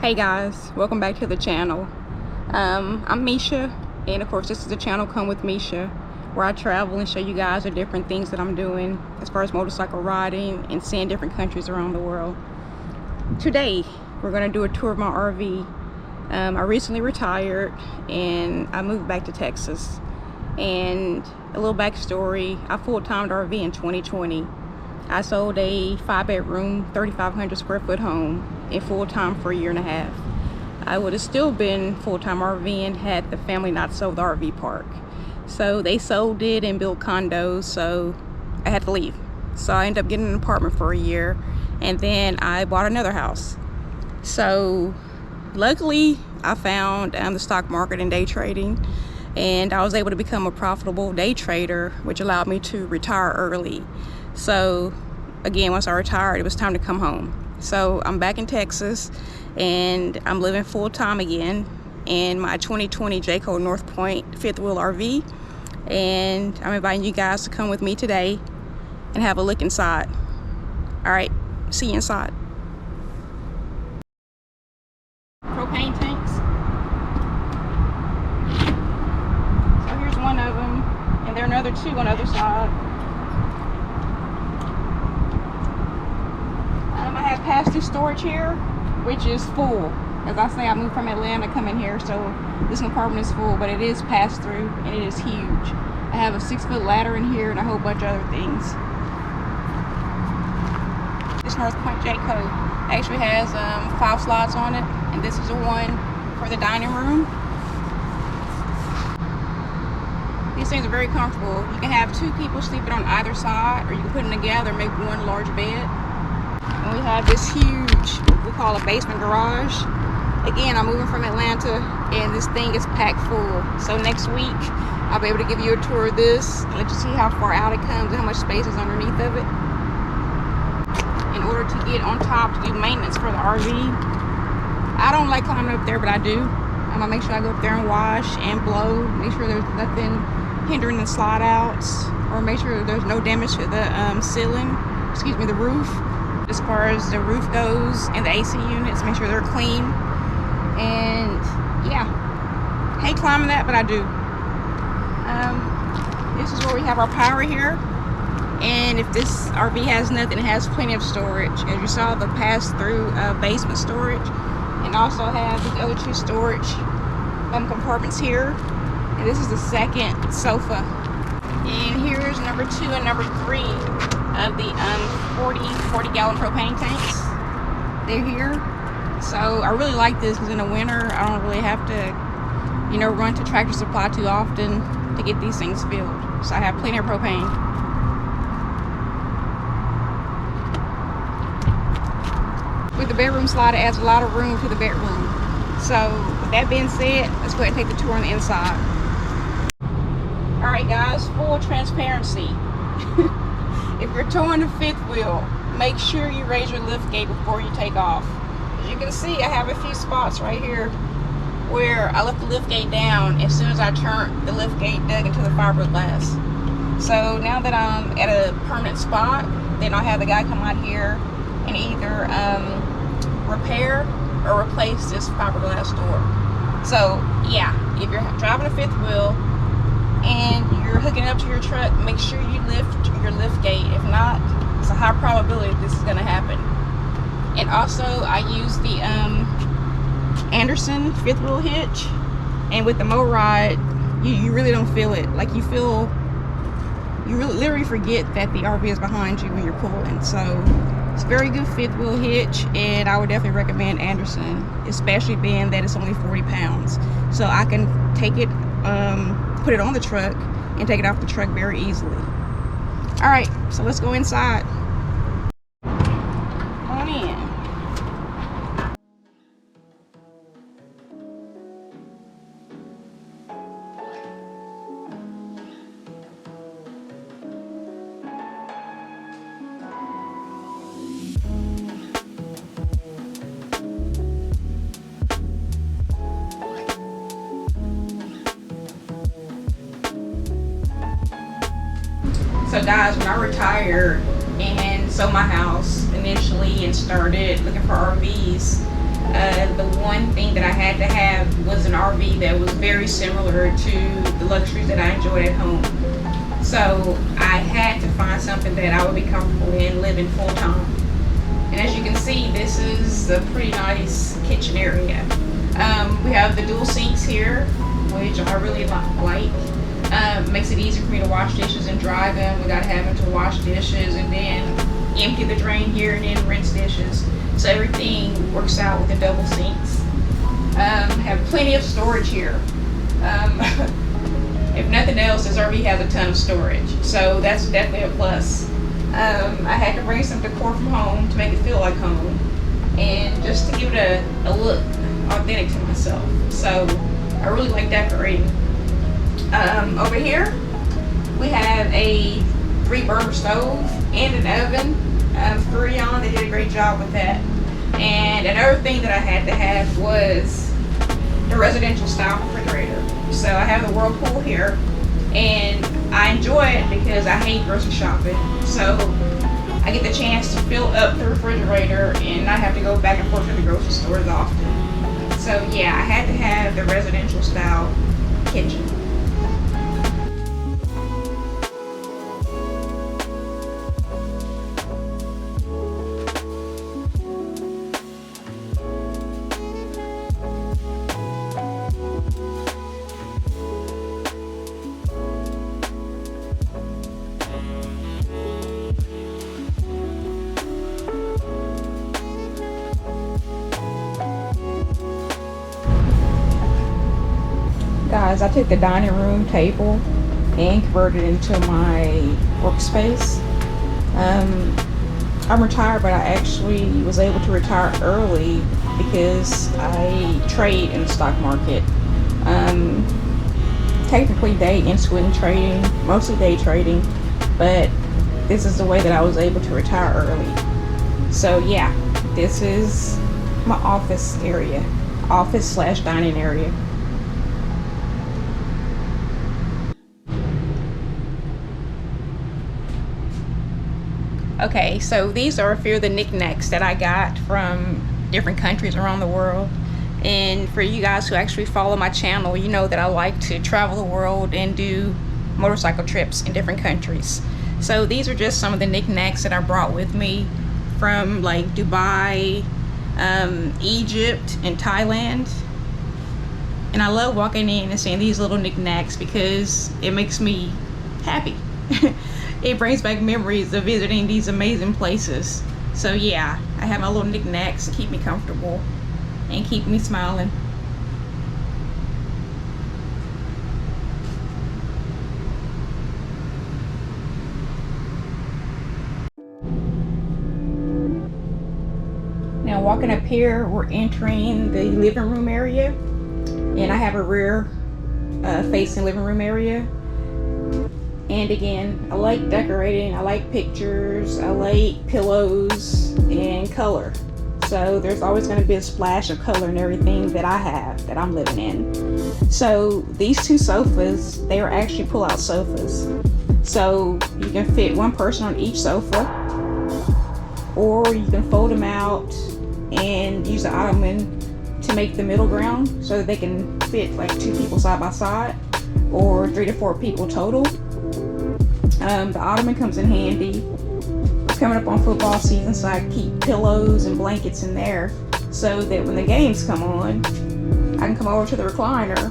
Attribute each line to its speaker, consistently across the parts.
Speaker 1: Hey guys, welcome back to the channel. I'm Misha, and of course this is the channel Come With Misha, where I travel and show you guys the different things that I'm doing as far as motorcycle riding and seeing different countries around the world. Today we're going to do a tour of my RV. I recently retired and I moved back to Texas. And a little backstory, I full-timed RV in 2020. I sold a 5-bedroom, 3,500 square foot home in full-time for a year and a half. I would have still been full-time RVing had the family not sold the RV park. So they sold it and built condos, so I had to leave. So I ended up getting an apartment for a year, and then I bought another house. So luckily I found the stock market and day trading, and I was able to become a profitable day trader, which allowed me to retire early. So again, once I retired, it was time to come home. So I'm back in Texas and I'm living full-time again in my 2020 Jayco North Point fifth wheel RV, and I'm inviting you guys to come with me today and have a look inside. All right, see you inside. Propane tanks. So here's one of them, and there are another two on the other side. I have pass-through storage here, which is full. As I say, I moved from Atlanta coming here, so this compartment is full, but it is pass-through and it is huge. I have a 6-foot ladder in here and a whole bunch of other things. This North Point Jayco actually has 5 slots on it, and this is the one for the dining room. These things are very comfortable. You can have 2 people sleeping on either side, or you can put them together and make one large bed. And we have this huge, we call a basement garage. Again, I'm moving from Atlanta and this thing is packed full. So next week, I'll be able to give you a tour of this and let you see how far out it comes and how much space is underneath of it. In order to get on top to do maintenance for the RV, I don't like climbing up there, but I do. I'm gonna make sure I go up there and wash and blow, make sure there's nothing hindering the slide outs, or make sure there's no damage to the ceiling, the roof. As far as the roof goes and the AC units, make sure they're clean. And yeah, hate climbing that, but I do. This is where we have our power here, and if this RV has nothing, it has plenty of storage. As you saw, the pass-through basement storage, and also have the other 2 storage compartments here. And this is the second sofa. And here's number 2 and number 3 of the 40 gallon propane tanks. They're here. So I really like this because in the winter I don't really have to, you know, run to Tractor Supply too often to get these things filled. So I have plenty of propane. With the bedroom slide, it adds a lot of room to the bedroom. So with that being said, let's go ahead and take the tour on the inside. All right guys, full transparency. If you're towing the 5th wheel, make sure you raise your lift gate before you take off. As you can see, I have a few spots right here where I left the lift gate down. As soon as I turned, the lift gate dug into the fiberglass. So now that I'm at a permanent spot, then I'll have the guy come out here and either repair or replace this fiberglass door. So yeah, if you're driving a 5th wheel and you're hooking up to your truck, make sure you lift your lift gate. If not, it's a high probability this is going to happen. And also, I use the Anderson 5th wheel hitch, and with the mow rod, you really don't feel it. Like you literally forget that the RV is behind you when you're pulling. So it's a very good 5th wheel hitch, and I would definitely recommend Anderson, especially being that it's only 40 pounds. So I can take it, put it on the truck and take it off the truck very easily. All right, so let's go inside. Come on in. So guys, when I retired and sold my house initially and started looking for RVs, The one thing that I had to have was an RV that was very similar to the luxuries that I enjoyed at home. So I had to find something that I would be comfortable in living full time. And as you can see, this is a pretty nice kitchen area. We have the dual sinks here, which I really like. Makes it easier for me to wash dishes and dry them without having to wash dishes and then empty the drain here and then rinse dishes. So everything works out with the double sinks. Have plenty of storage here. If nothing else, this RV has a ton of storage, so that's definitely a plus. I had to bring some decor from home to make it feel like home, and just to give it a look authentic to myself. So I really like decorating. Over here, we have a 3-burner stove and an oven. Furrion, they did a great job with that. And another thing that I had to have was the residential style refrigerator. So I have the Whirlpool here, and I enjoy it because I hate grocery shopping. So I get the chance to fill up the refrigerator and not have to go back and forth to the grocery store as often. So yeah, I had to have the residential style kitchen. Guys, I took the dining room table and converted it into my workspace. I'm retired, but I actually was able to retire early because I trade in the stock market. Technically day and swing trading, mostly day trading, but this is the way that I was able to retire early. So yeah, this is my office area, office/dining area. Okay, so these are a few of the knickknacks that I got from different countries around the world. And for you guys who actually follow my channel, you know that I like to travel the world and do motorcycle trips in different countries. So these are just some of the knickknacks that I brought with me from like Dubai, Egypt, and Thailand. And I love walking in and seeing these little knickknacks because it makes me happy. It brings back memories of visiting these amazing places. So yeah, I have my little knickknacks to keep me comfortable and keep me smiling. Now walking up here, we're entering the living room area, and I have a rear facing living room area. And again, I like decorating, I like pictures, I like pillows and color. So there's always going to be a splash of color in everything that I have, that I'm living in. So these two sofas, they are actually pull-out sofas. So you can fit one person on each sofa, or you can fold them out and use the ottoman to make the middle ground so that they can fit like 2 people side by side, or 3 to 4 people total. The ottoman comes in handy. It's coming up on football season, so I keep pillows and blankets in there so that when the games come on, I can come over to the recliner,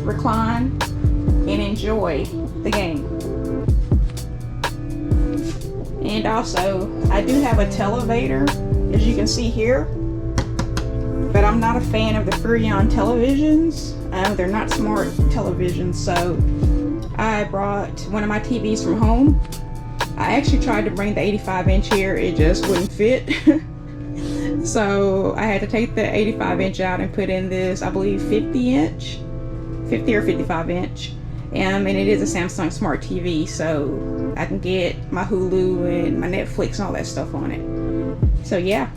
Speaker 1: recline, and enjoy the game. And also, I do have a televator, as you can see here, but I'm not a fan of the Furrion televisions. They're not smart televisions, so I brought one of my TVs from home. I actually tried to bring the 85-inch here, it just wouldn't fit. So I had to take the 85-inch out and put in this, I believe 50 or 55-inch. And it is a Samsung Smart TV, so I can get my Hulu and my Netflix and all that stuff on it. So yeah.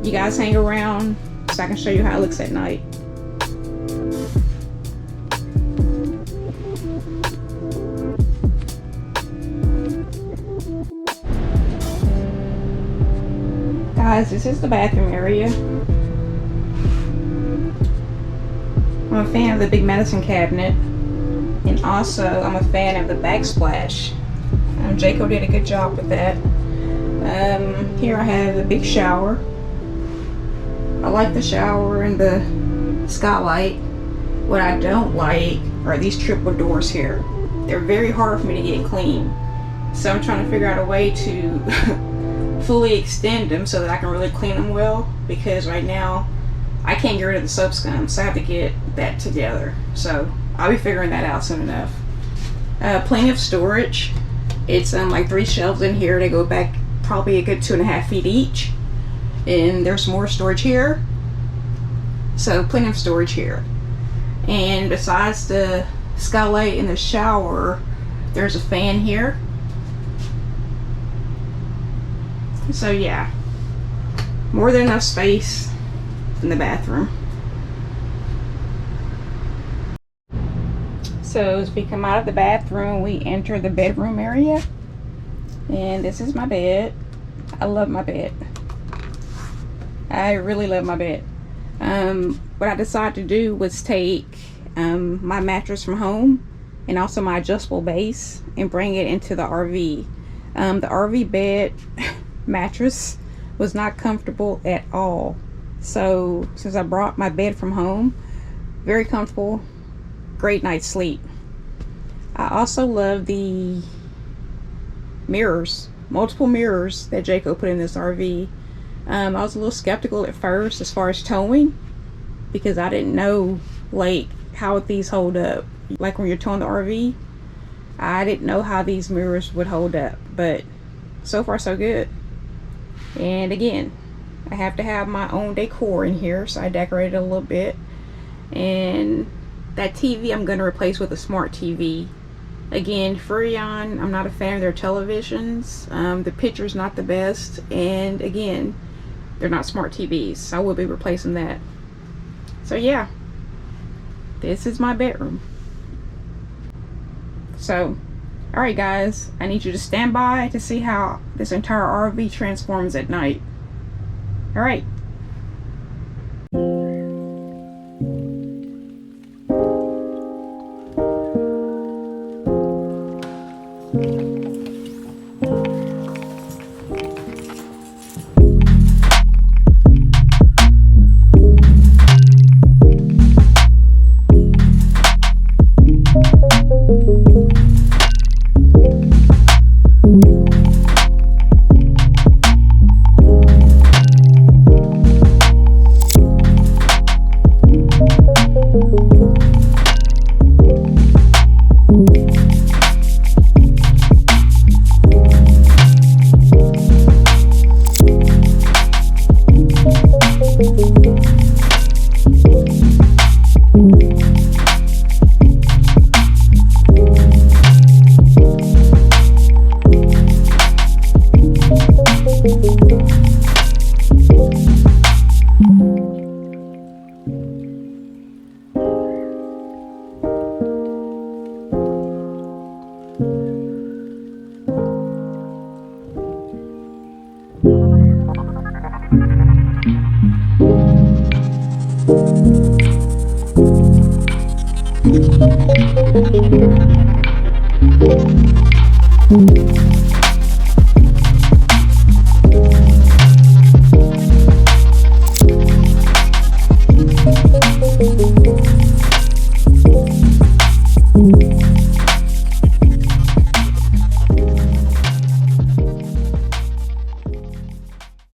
Speaker 1: You guys hang around so I can show you how it looks at night. guys, this is the bathroom area. I'm a fan of the big medicine cabinet, and also I'm a fan of the backsplash. Jayco did a good job with that. Here I have the big shower. I like the shower and the skylight. What I don't like are these triple doors here. They're very hard for me to get clean. So I'm trying to figure out a way to fully extend them so that I can really clean them well, because right now I can't get rid of the soap scum, so I have to get that together. So I'll be figuring that out soon enough. Plenty of storage. It's like 3 shelves in here. They go back probably a good 2.5 feet each. And there's more storage here. So plenty of storage here. And besides the skylight and the shower, there's a fan here. So yeah, more than enough space in the bathroom. So as we come out of the bathroom, we enter the bedroom area, and this is my bed. I love my bed. I really love my bed. What I decided to do was take my mattress from home and also my adjustable base and bring it into the RV. The RV bed mattress was not comfortable at all. So since I brought my bed from home, very comfortable, great night's sleep. I also love the mirrors, multiple mirrors that Jayco put in this RV. I was a little skeptical at first as far as towing, because I didn't know like how would these hold up. Like when you're towing the RV, I didn't know how these mirrors would hold up, but so far so good. And again, I have to have my own decor in here, so I decorated a little bit. And that TV I'm going to replace with a smart TV. Again, Freon, I'm not a fan of their televisions. The picture's not the best, and again, they're not smart TVs, so I will be replacing that. So yeah, this is my bedroom. So alright guys, I need you to stand by to see how this entire RV transforms at night. Alright.